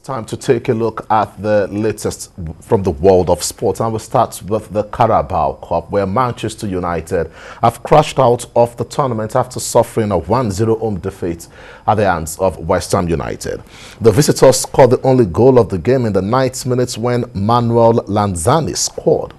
Time to take a look at the latest from the world of sports, and we'll start with the Carabao Cup, where Manchester United have crashed out of the tournament after suffering a 1-0 home defeat at the hands of Westham United. The visitors scored the only goal of the game in the 90 minutes when Manuel Lanzini scored.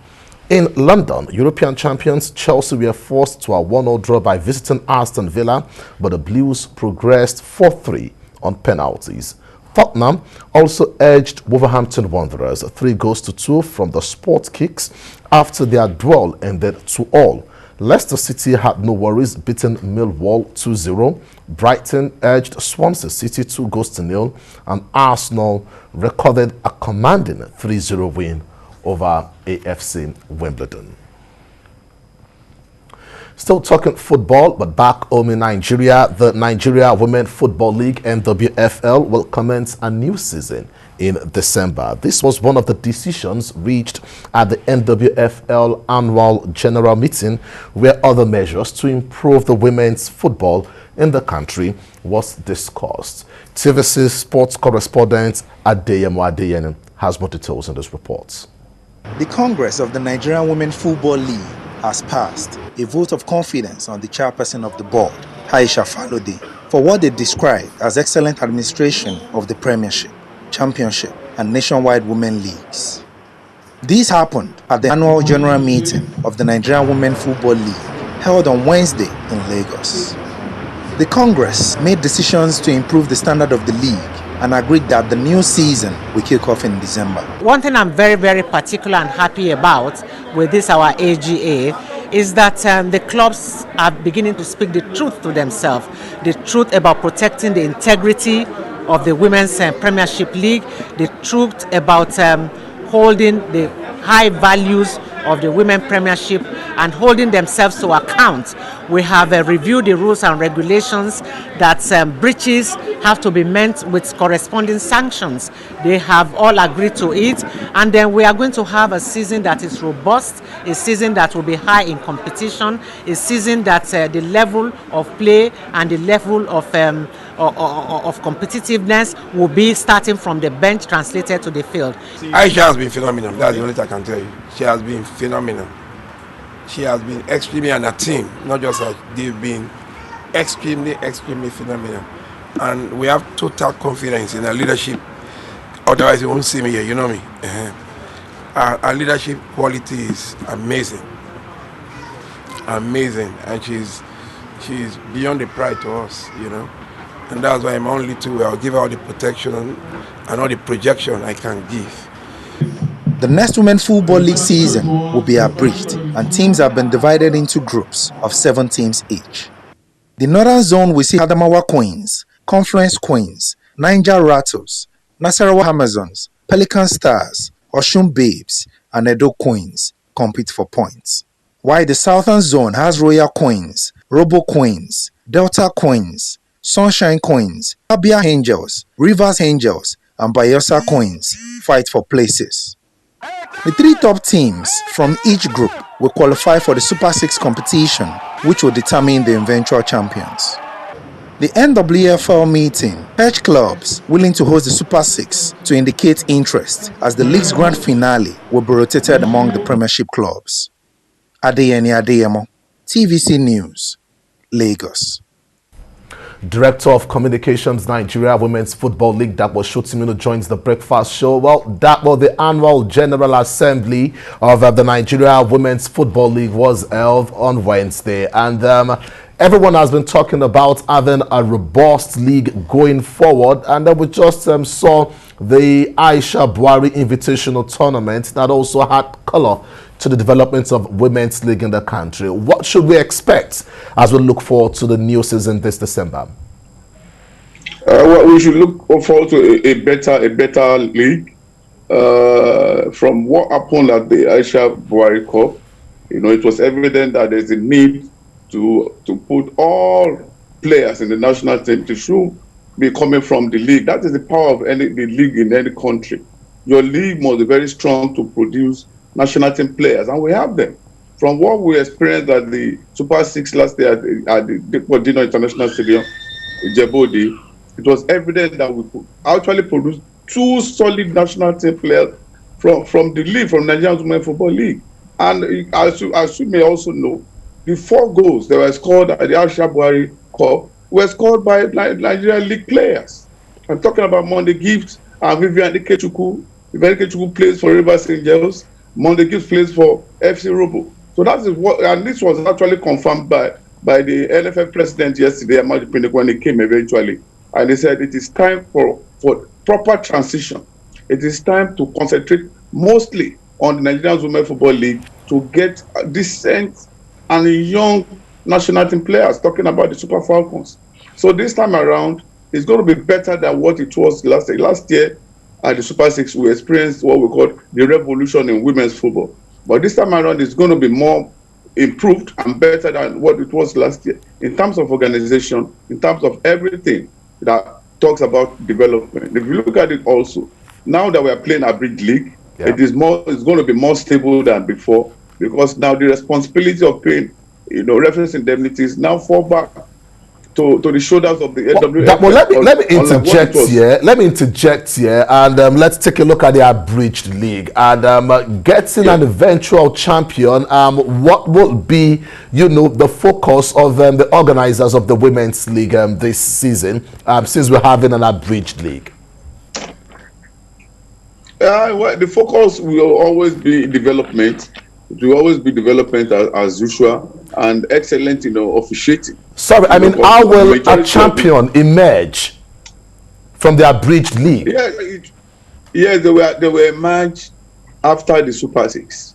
In London, European champions Chelsea were forced to a 1-0 draw by visiting Aston Villa, but the Blues progressed 4-3 on penalties. Tottenham also edged Wolverhampton Wanderers 3-2 from the sport kicks after their duel ended 2-2. Leicester City had no worries, beating Millwall 2-0. Brighton edged Swansea City 2-0, and Arsenal recorded a commanding 3-0 win over AFC Wimbledon. Still talking football, but back home in Nigeria, the Nigeria Women's Football League (NWFL) will commence a new season in December. This was one of the decisions reached at the NWFL annual general meeting, where other measures to improve the women's football in the country was discussed. TVC sports correspondent Adeyemo Adeyemi has more details in this report. The Congress of the Nigerian Women's Football League has passed a vote of confidence on the chairperson of the board, Aisha Falode, for what they describe as excellent administration of the Premiership, Championship, and nationwide women leagues. This happened at the annual general meeting of the Nigerian Women's Football League held on Wednesday in Lagos. The Congress made decisions to improve the standard of the league and agreed that the new season will kick off in December. One thing I'm very particular and happy about with this our AGA is that the clubs are beginning to speak the truth to themselves, the truth about protecting the integrity of the Women's Premiership League, the truth about holding the high values of the Women's Premiership and holding themselves to account. We have reviewed the rules and regulations that breaches have to be met with corresponding sanctions. They have all agreed to it, and then we are going to have a season that is robust, a season that will be high in competition, a season that the level of play and the level of competitiveness will be starting from the bench translated to the field. Aisha has been phenomenal. That's the only thing I can tell you. She has been phenomenal. She has been extremely, and a team, not just her, they've been extremely phenomenal. And we have total confidence in her leadership. Otherwise, you won't see me here, you know me. Our leadership quality is amazing. Amazing. And she's beyond the pride to us, you know. And that's why I'm only to, I'll give her all the protection and all the projection I can give. The next Women's Football League season will be abridged, and teams have been divided into groups of 7 teams each. The Northern Zone will see Adamawa Queens, Conference Queens, Niger Rattles, Nasarawa Amazons, Pelican Stars, Oshun Babes, and Edo Queens compete for points. While the Southern Zone has Royal Queens, Robo Queens, Delta Queens, Sunshine Queens, Abia Angels, Rivers Angels, and Bayelsa Queens fight for places. The 3 top teams from each group will qualify for the Super 6 competition, which will determine the eventual champions. The NWFL meeting urged clubs willing to host the Super 6 to indicate interest, as the league's grand finale will be rotated among the Premiership clubs. Adeyemo, TVC News, Lagos. Director of Communications, Nigeria Women's Football League, Dapo Shotimino, joins the breakfast show. Well, Dapo, the annual General Assembly of the Nigeria Women's Football League was held on Wednesday, and everyone has been talking about having a robust league going forward, and then we just saw the Aisha Buhari Invitational Tournament that also had color to the development of women's league in the country. What should we expect as we look forward to the new season this December? Well, we should look forward to a better league. From what happened at the Aisha Buhari Cup, you know, it was evident that there's a need to put all players in the national team to should be coming from the league. That is the power of the league in any country. Your league must be very strong to produce national team players, and we have them. From what we experienced at the Super 6 last year at the Dino International Stadium in Djibouti, it was evident that we could actually produce two solid national team players from the league, from Nigerian Women Football League. And as you may also know, the 4 goals that were scored at the Al-Shabuari Cup were scored by Nigerian league players. I'm talking about Monday Gift and Vivian Ikechukwu. Vivian Ikechukwu plays for Rivers Angels. Monday Gift plays for FC Robo. So that is what, and this was actually confirmed by the NFF president yesterday, Amadi Pinnick, when he came eventually. And he said it is time for proper transition. It is time to concentrate mostly on the Nigerian Women Football League to get decent and young national team players, talking about the Super Falcons. So this time around, it's going to be better than what it was last year. Last year, at the Super 6, we experienced what we call the revolution in women's football. But this time around, it's going to be more improved and better than what it was last year in terms of organization, in terms of everything that talks about development. If you look at it also, now that we are playing a big league, it's going to be more stable than before, because now the responsibility of paying, reference indemnities now fall back to the shoulders of the AWF. Well, let me interject here. Let me interject here, and let's take a look at the abridged league and getting an eventual champion. What will be, the focus of the organizers of the women's league this season, since we're having an abridged league? Well, the focus will always be development. It will always be development as usual, and excellent, officiating. Sorry, I mean, how will a champion emerge from the abridged league? Yes, they were emerged after the Super 6.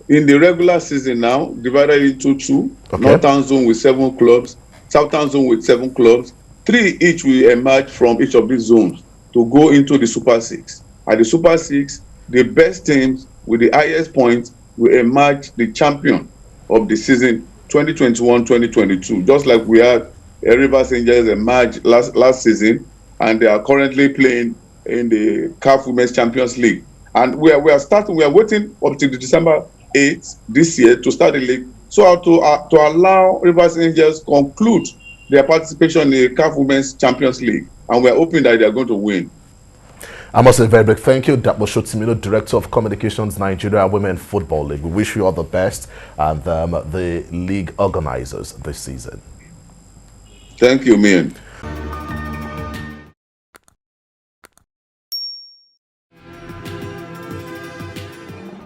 In the regular season now, divided into 2, Northern Zone with 7 clubs, Southern Zone with 7 clubs, 3 each will emerge from each of these zones to go into the Super 6. At the Super 6, the best teams with the highest points will emerge the champion of the season 2021-2022, just like we had Rivers Angels emerge last season, and they are currently playing in the CAF Women's Champions League. And we are waiting up to December 8th this year to start the league, so to allow Rivers Angels conclude their participation in the CAF Women's Champions League, and we are hoping that they are going to win. I must say a very big thank you, Dapo Shotimino, Director of Communications, Nigeria Women Football League. We wish you all the best, and the league organizers this season. Thank you, man.